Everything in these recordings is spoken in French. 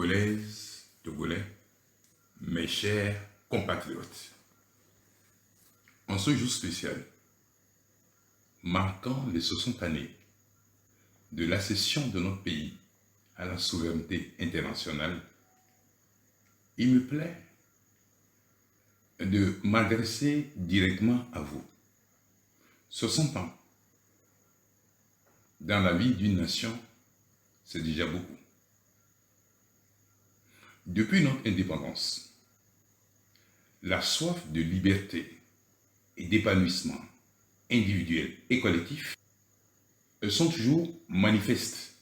Togolaises, Togolais, mes chers compatriotes, en ce jour spécial, marquant les 60 années de l'accession de notre pays à la souveraineté internationale, il me plaît de m'adresser directement à vous. 60 ans dans la vie d'une nation, c'est déjà beaucoup. Depuis notre indépendance, la soif de liberté et d'épanouissement individuel et collectif sont toujours manifestes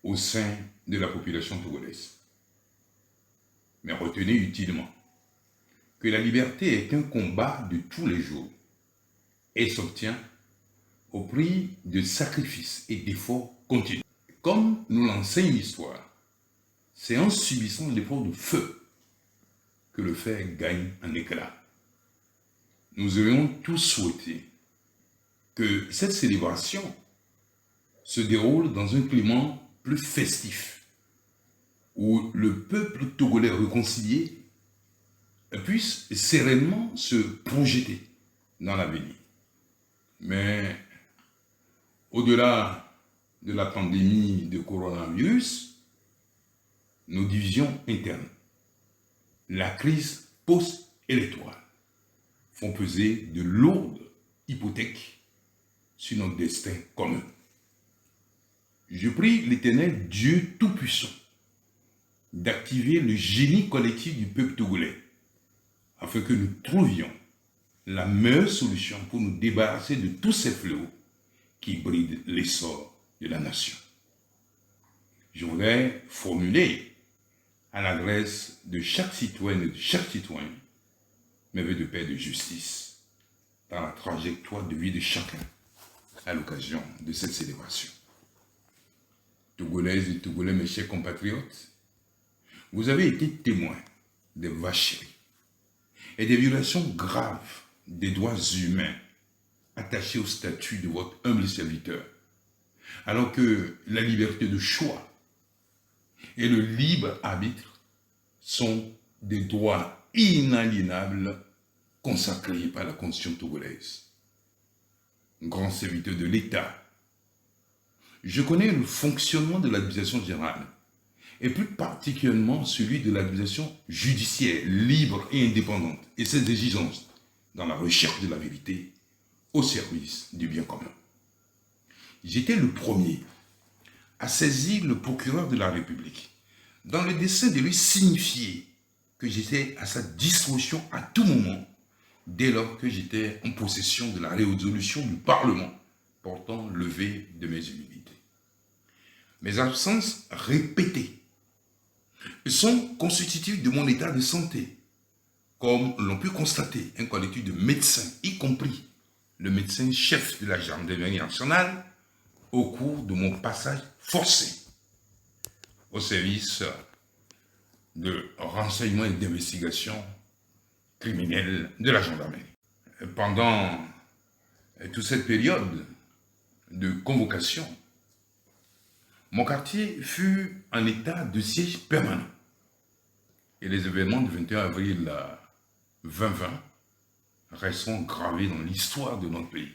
au sein de la population togolaise. Mais retenez utilement que la liberté est un combat de tous les jours et s'obtient au prix de sacrifices et d'efforts continus. Comme nous l'enseigne l'histoire, c'est en subissant l'épreuve de feu que le fer gagne en éclat. Nous aurions tous souhaité que cette célébration se déroule dans un climat plus festif, où le peuple togolais réconcilié puisse sereinement se projeter dans l'avenir. Mais au-delà de la pandémie de coronavirus, nos divisions internes, la crise post-électorale font peser de lourdes hypothèques sur notre destin commun. Je prie l'Éternel Dieu Tout-Puissant d'activer le génie collectif du peuple togolais afin que nous trouvions la meilleure solution pour nous débarrasser de tous ces fléaux qui brident l'essor de la nation. Je voudrais formuler à l'adresse de chaque citoyenne et de chaque citoyen mes vœux de paix et de justice dans la trajectoire de vie de chacun à l'occasion de cette célébration. Togolaises et Togolais, mes chers compatriotes, vous avez été témoins des vacheries et des violations graves des droits humains attachés au statut de votre humble serviteur, alors que la liberté de choix et le libre arbitre sont des droits inaliénables consacrés par la Constitution togolaise. Grand serviteur de l'État, je connais le fonctionnement de l'administration générale, et plus particulièrement celui de l'administration judiciaire, libre et indépendante, et ses exigences dans la recherche de la vérité au service du bien commun. J'étais le premier à saisir le procureur de la République dans le dessein de lui signifier que j'étais à sa disposition à tout moment dès lors que j'étais en possession de la résolution du Parlement portant levée de mes immunités. Mes absences répétées sont constitutives de mon état de santé, comme l'ont pu constater un collectif de médecins, y compris le médecin-chef de la gendarmerie nationale, au cours de mon passage forcé au service de renseignement et d'investigation criminelle de la gendarmerie. Pendant toute cette période de convocation, mon quartier fut en état de siège permanent. Et les événements du 21 avril 2020 resteront gravés dans l'histoire de notre pays.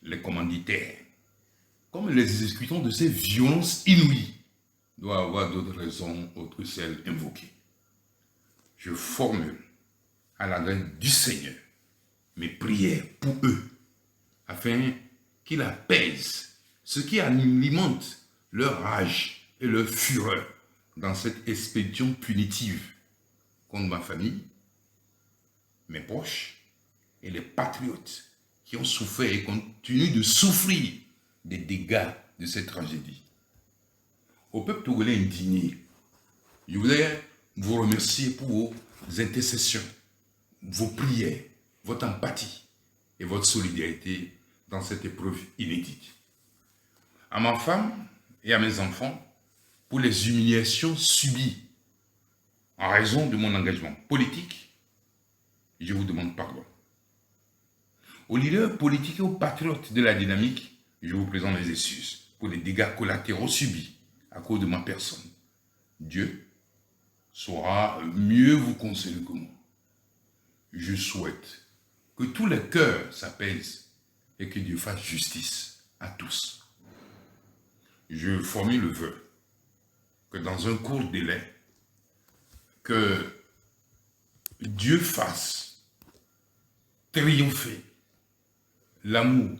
Les commanditaires, comme les exécutants de ces violences inouïes, doivent avoir d'autres raisons autres que celles invoquées. Je formule à l'adresse du Seigneur mes prières pour eux, afin qu'il apaise ce qui alimente leur rage et leur fureur dans cette expédition punitive contre ma famille, mes proches et les patriotes qui ont souffert et continuent de souffrir des dégâts de cette tragédie. Au peuple togolais indigné, je voudrais vous remercier pour vos intercessions, vos prières, votre empathie et votre solidarité dans cette épreuve inédite. À ma femme et à mes enfants, pour les humiliations subies en raison de mon engagement politique, je vous demande pardon. Aux leaders politiques et aux patriotes de la dynamique, je vous présente mes excuses pour les dégâts collatéraux subis à cause de ma personne Dieu saura mieux vous conseiller que moi. Je souhaite que tous les cœurs s'apaisent et que Dieu fasse justice à tous. Je formule le vœu que dans un court délai, que Dieu fasse triompher l'amour,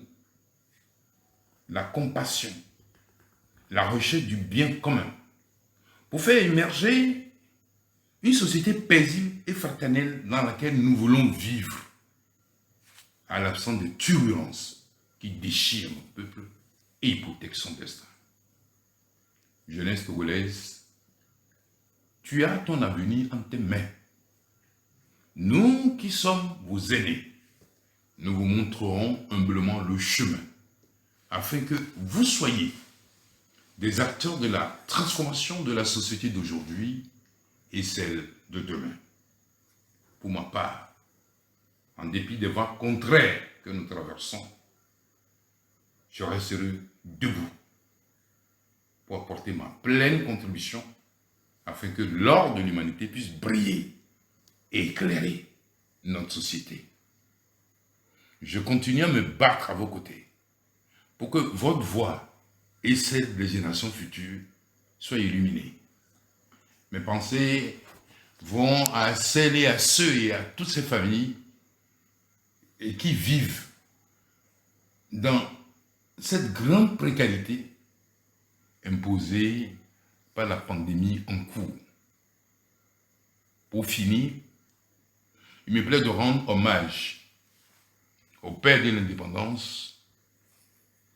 la compassion, la recherche du bien commun, pour faire émerger une société paisible et fraternelle dans laquelle nous voulons vivre, à l'absence de turbulences qui déchirent mon peuple et hypothèquent son destin. Jeunesse togolaise, tu as ton avenir en tes mains. Nous qui sommes vos aînés, nous vous montrerons humblement le chemin afin que vous soyez des acteurs de la transformation de la société d'aujourd'hui et celle de demain. Pour ma part, en dépit des vents contraires que nous traversons, je resterai debout pour apporter ma pleine contribution afin que l'or de l'humanité puisse briller et éclairer notre société. Je continue à me battre à vos côtés pour que votre voix et celle des générations futures soient illuminées. Mes pensées vont à celles et à ceux et à toutes ces familles et qui vivent dans cette grande précarité imposée par la pandémie en cours. Pour finir, il me plaît de rendre hommage au père de l'indépendance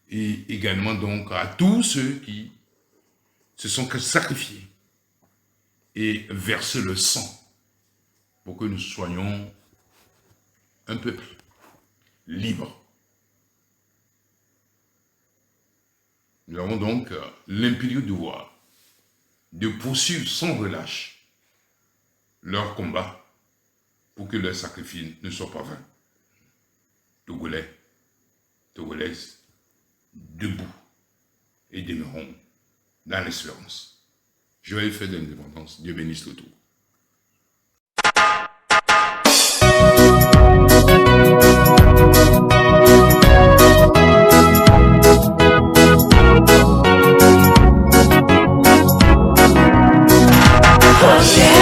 et également donc à tous ceux qui se sont sacrifiés et versé le sang pour que nous soyons un peuple libre. Nous avons donc l'impérieux devoir de poursuivre sans relâche leur combat pour que leur sacrifice ne soit pas vain. Togolais, Togolaises, debout et demeurons dans l'espérance. Joyeux fête de l'indépendance, Dieu bénisse le tout. Yeah.